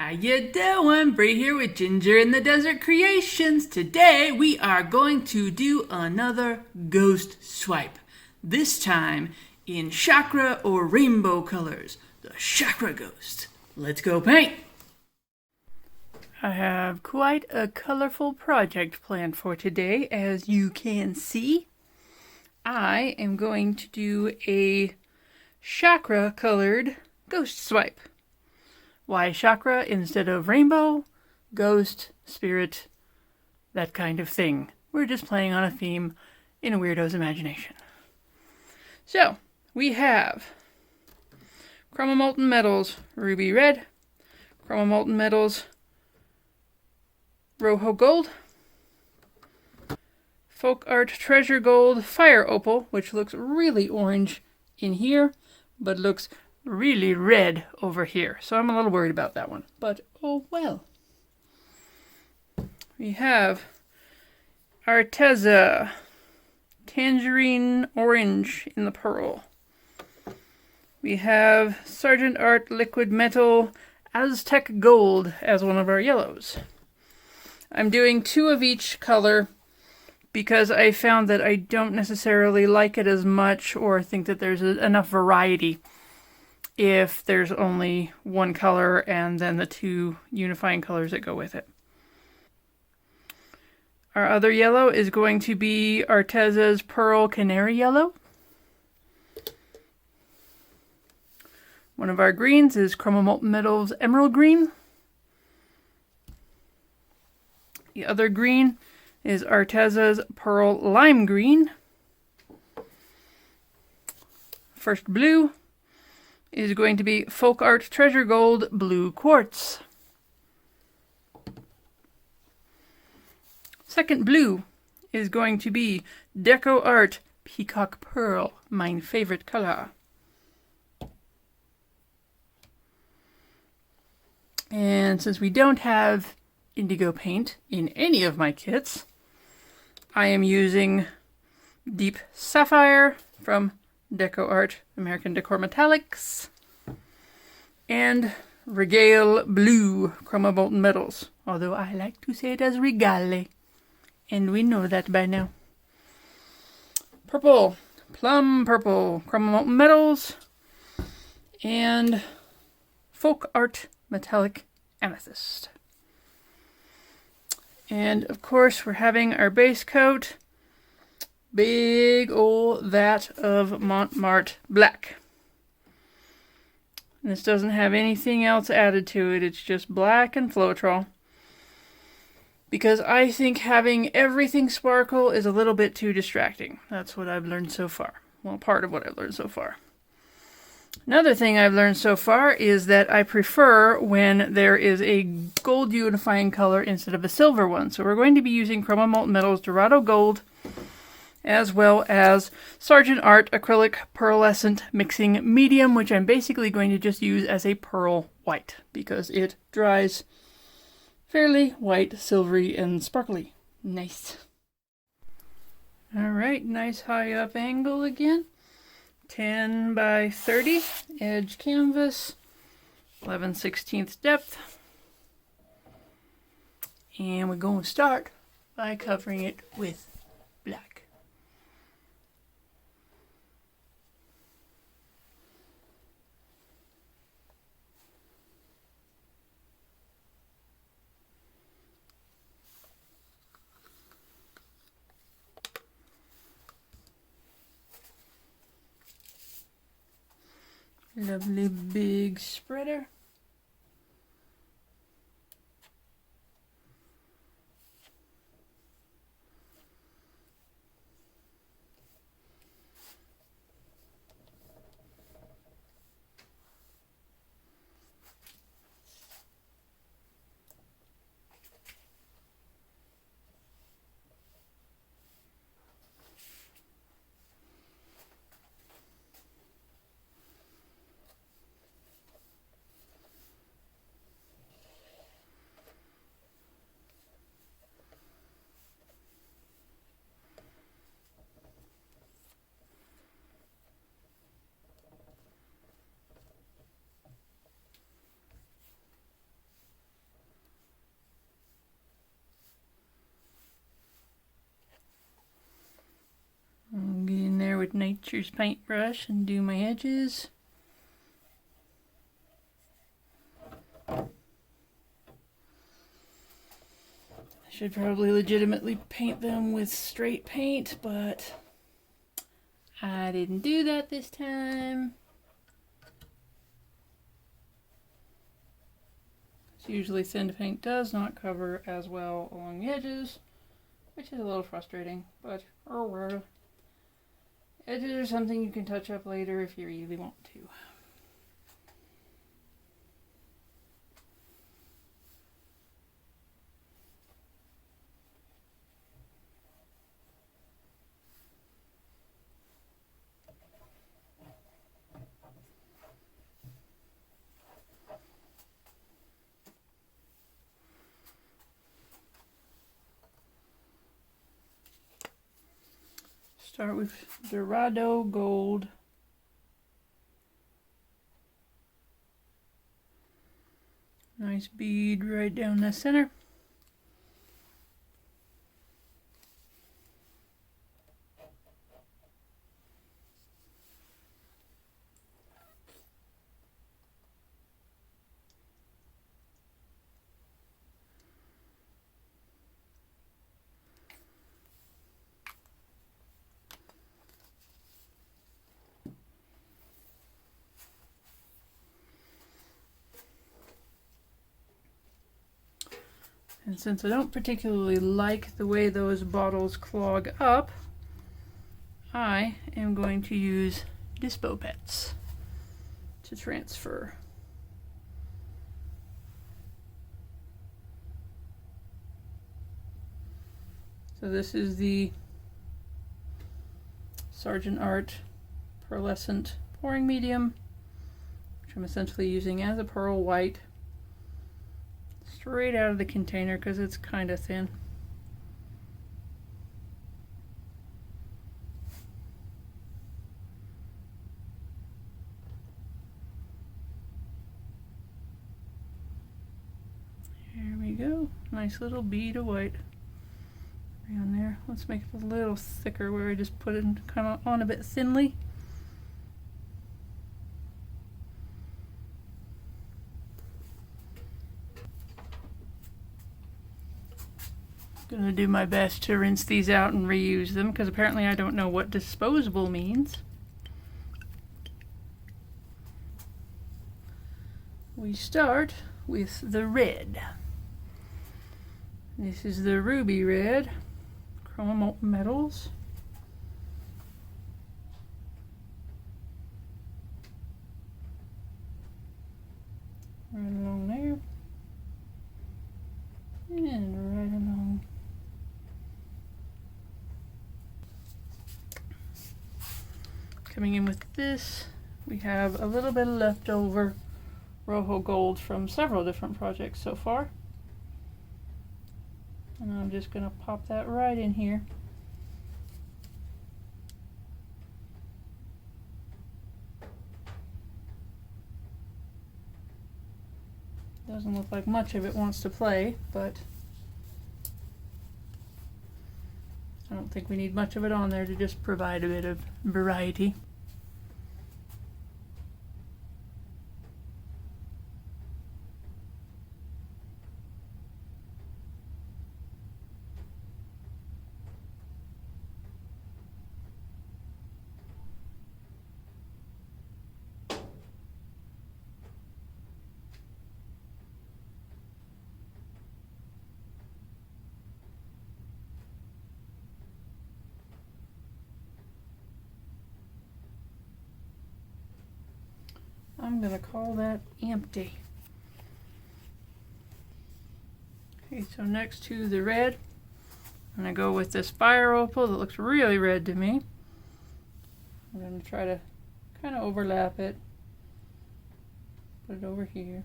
How you doing? Bree here with Ginger in the Desert Creations. Today we are going to do another ghost swipe. This time in chakra or rainbow colors. The chakra ghost. Let's go paint. I have quite a colorful project planned for today, as you can see. I am going to do a chakra colored ghost swipe. Why chakra instead of rainbow, ghost, spirit, that kind of thing. We're just playing on a theme in a weirdo's imagination. So, we have Chroma Molten Metals, Ruby Red, Chroma Molten Metals, Rojo Gold, FolkArt Treasure Gold, Fire Opal, which looks really orange in here, but looks really red over here. So I'm a little worried about that one, but oh well. We have Arteza, Tangerine Orange in the Pearl. We have Sargent Art Liquid Metal, Aztec Gold as one of our yellows. I'm doing 2 of each color because I found that I don't necessarily like it as much or think that there's enough variety if there's only one color and then the 2 unifying colors that go with it. Our other yellow is going to be Arteza's Pearl Canary Yellow. One of our greens is Chroma Molten Metals Emerald Green. The other green is Arteza's Pearl Lime Green. First blue is going to be FolkArt Treasure Gold Blue Quartz. Second blue is going to be Decoart Peacock Pearl, my favorite color. And since we don't have indigo paint in any of my kits, I am using Deep Sapphire from Decoart American Decor Metallics and Regale Blue Chroma Molten Metals, although I like to say it as Regale, and we know that by now. Purple, Plum Purple Chroma Molten Metals, and FolkArt Metallic Amethyst. And of course we're having our base coat, big ol' vat of Mont black. And this doesn't have anything else added to it, it's just black and Floetrol. Because I think having everything sparkle is a little bit too distracting. That's what I've learned so far. Well, part of what I've learned so far. Another thing I've learned so far is that I prefer when there is a gold unifying color instead of a silver one. So we're going to be using Chroma Molten Metals Dorado Gold as well as Sargent Art Acrylic Pearlescent Mixing Medium, which I'm basically going to just use as a pearl white because it dries fairly white, silvery, and sparkly. Nice. Alright, nice high up angle again. 10 by 30 edge canvas, 11/16 depth, and we're going to start by covering it with black. Lovely big spreader. with Nature's paintbrush and do my edges. I should probably legitimately paint them with straight paint, but I didn't do that this time. Usually thin paint does not cover as well along the edges, which is a little frustrating, but oh well. Edges are something you can touch up later if you really want to. Start with Dorado Gold. Nice bead right down the center. And since I don't particularly like the way those bottles clog up, I am going to use Dispo Pets to transfer. So this is the Sargent Art Pearlescent pouring medium, which I'm essentially using as a pearl white. Straight out of the container because it's kind of thin. There we go. Nice little bead of white around there. Let's make it a little thicker where I just put it kind of on a bit thinly. Gonna do my best to rinse these out and reuse them because apparently I don't know what disposable means. We start with the red. This is the ruby red, Chroma Molten Metals. Right along there. And right along. Coming in with this, we have a little bit of leftover Rojo Gold from several different projects so far. And I'm just going to pop that right in here. Doesn't look like much of it wants to play, but I don't think we need much of it on there to just provide a bit of variety. I'm going to call that empty. Okay, so next to the red, I'm going to go with this fire opal that looks really red to me. I'm going to try to kind of overlap it. Put it over here.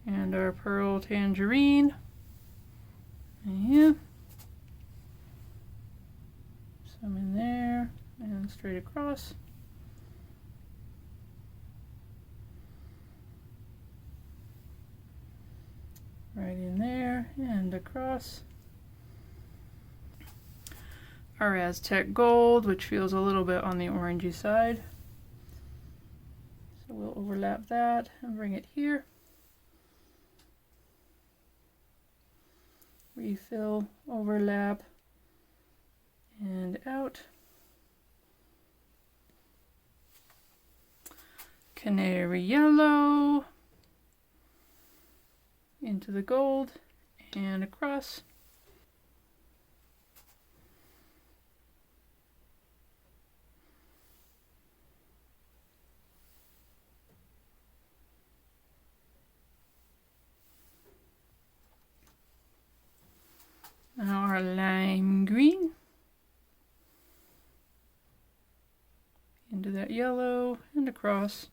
And our pearl tangerine. Yeah. Some in there and straight across. right in there and across. Our Aztec gold, which feels a little bit on the orangey side. So we'll overlap that and bring it here. Refill, overlap, and out. Canary yellow into the gold and across. Now our lime green into that yellow and across.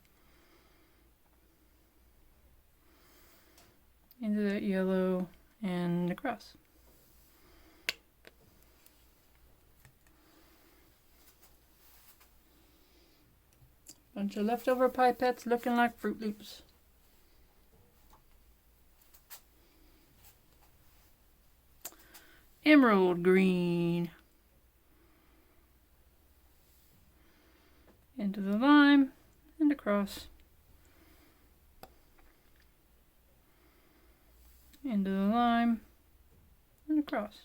Into that yellow and across. Bunch of leftover pipettes looking like Fruit Loops. Emerald green into the lime and across. Into the lime and across.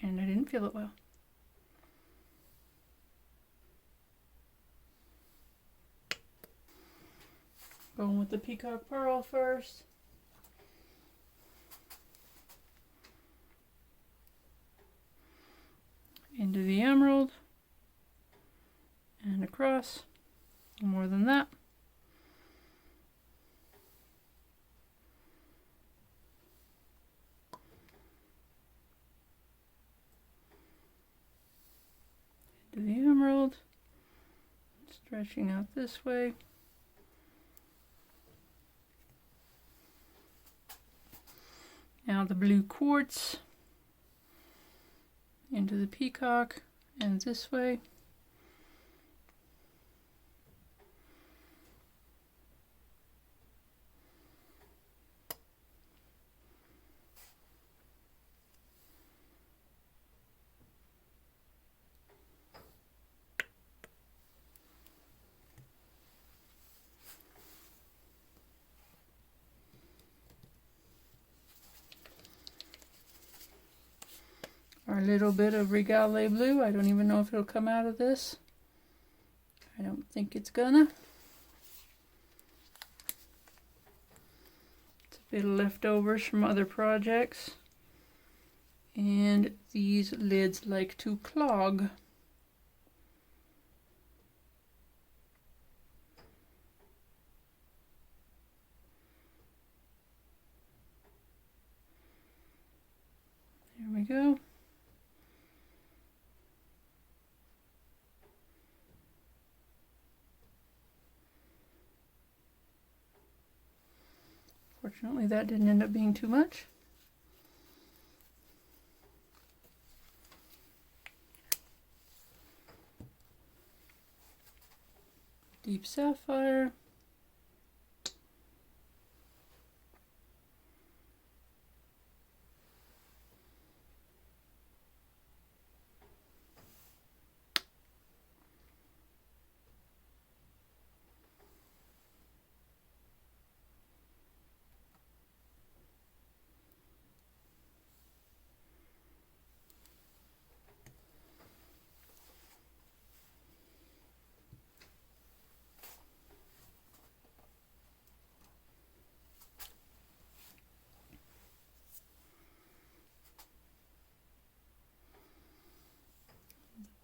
And I didn't feel it well. Going with the Peacock Pearl first. Into the emerald and across. More than that. Into the emerald, stretching out this way. Now the blue quartz into the peacock and this way. Our little bit of Regale Blue. I don't even know if it'll come out of this. I don't think it's gonna. It's a bit of leftovers from other projects. And these lids like to clog. There we go. Fortunately, that didn't end up being too much. Deep sapphire.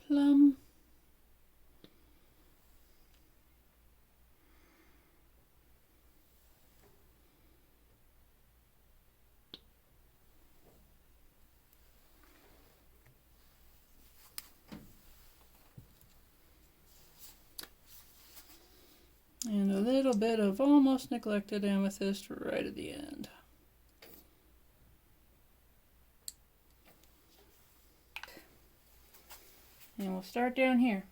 Plum. And a little bit of almost neglected amethyst right at the end. And we'll start down here.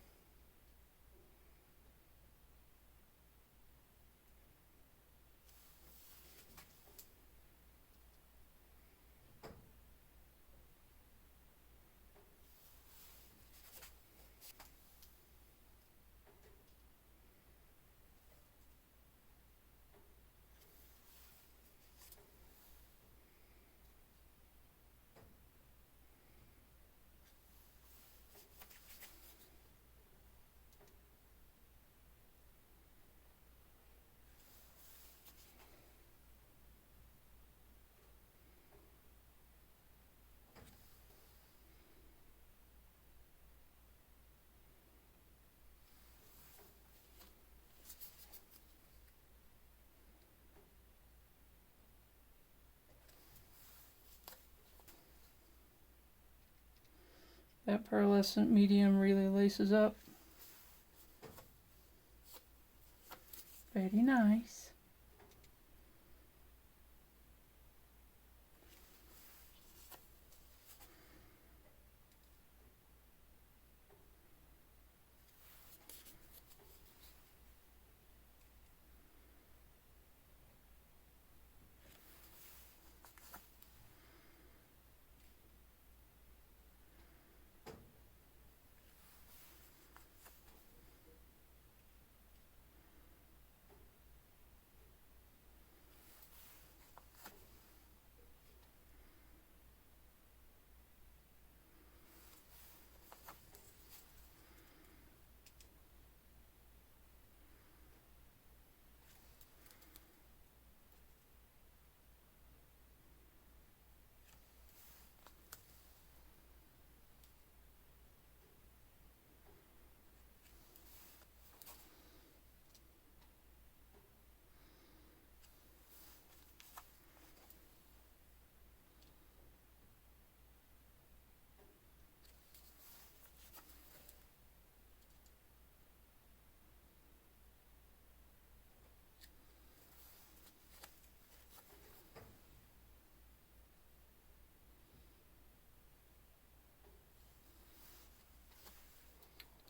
That pearlescent medium really laces up. Very nice.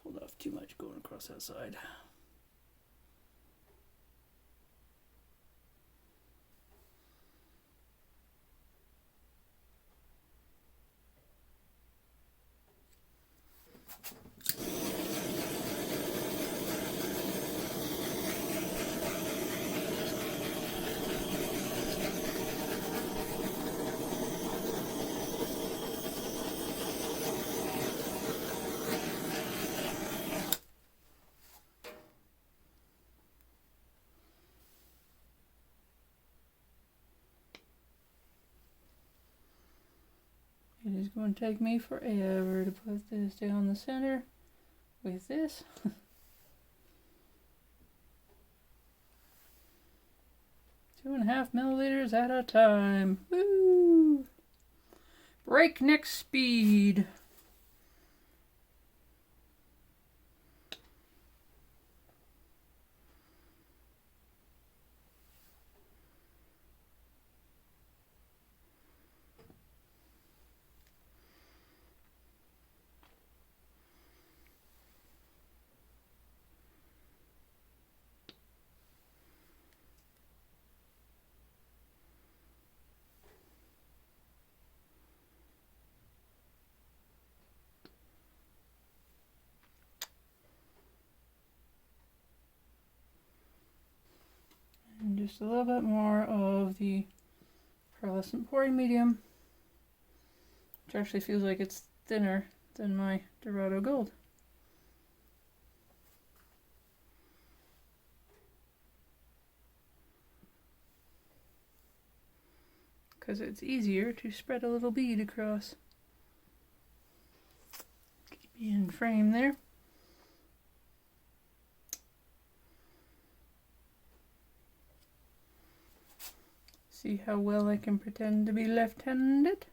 Pulled off too much going across that side. It is going to take me forever to put this down the center with this. 2.5 milliliters at a time. Woo! Breakneck speed. And just a little bit more of the pearlescent pouring medium, which actually feels like it's thinner than my Dorado Gold. Because it's easier to spread a little bead across. Keep you in frame there. See how well I can pretend to be left-handed?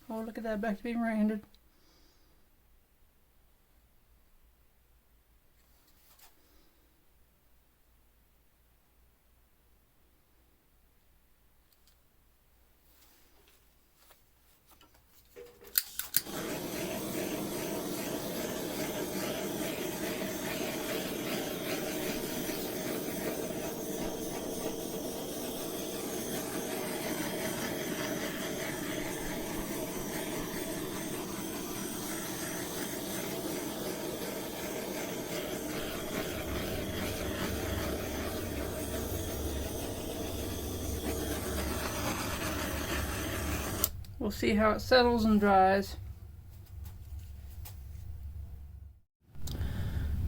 Oh, look at that, back to being right-handed. We'll see how it settles and dries.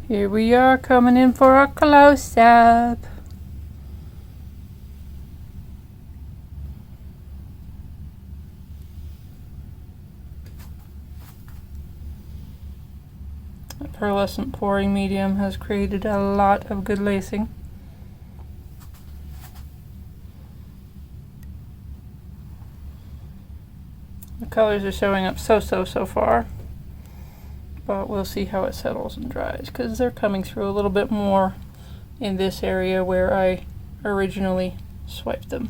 Here we are coming in for our close-up. The pearlescent pouring medium has created a lot of good lacing. The colors are showing up so far, but we'll see how it settles and dries because they're coming through a little bit more in this area where I originally swiped them.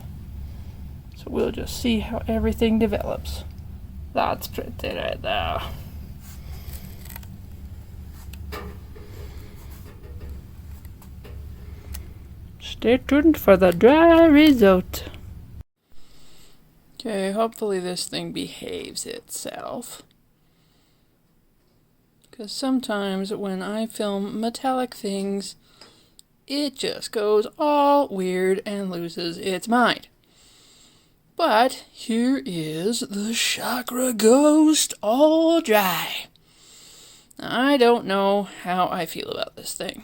So we'll just see how everything develops. That's pretty right there. Stay tuned for the dry result. Okay, hopefully this thing behaves itself. Because sometimes when I film metallic things, it just goes all weird and loses its mind. But here is the Chakra Ghost all dry. I don't know how I feel about this thing.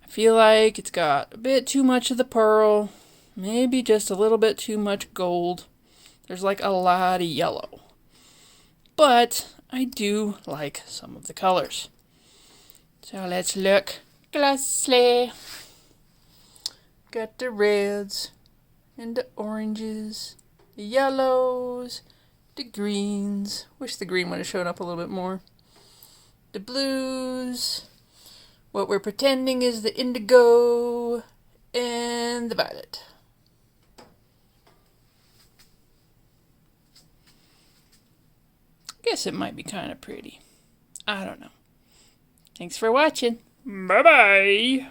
I feel like it's got a bit too much of the pearl. Maybe just a little bit too much gold. There's like a lot of yellow. But I do like some of the colors. So let's look closely. Got the reds and the oranges, the yellows, the greens. Wish the green would have shown up a little bit more. The blues. What we're pretending is the indigo and the violet. Guess it might be kind of pretty. I don't know. Thanks for watching. Bye-bye.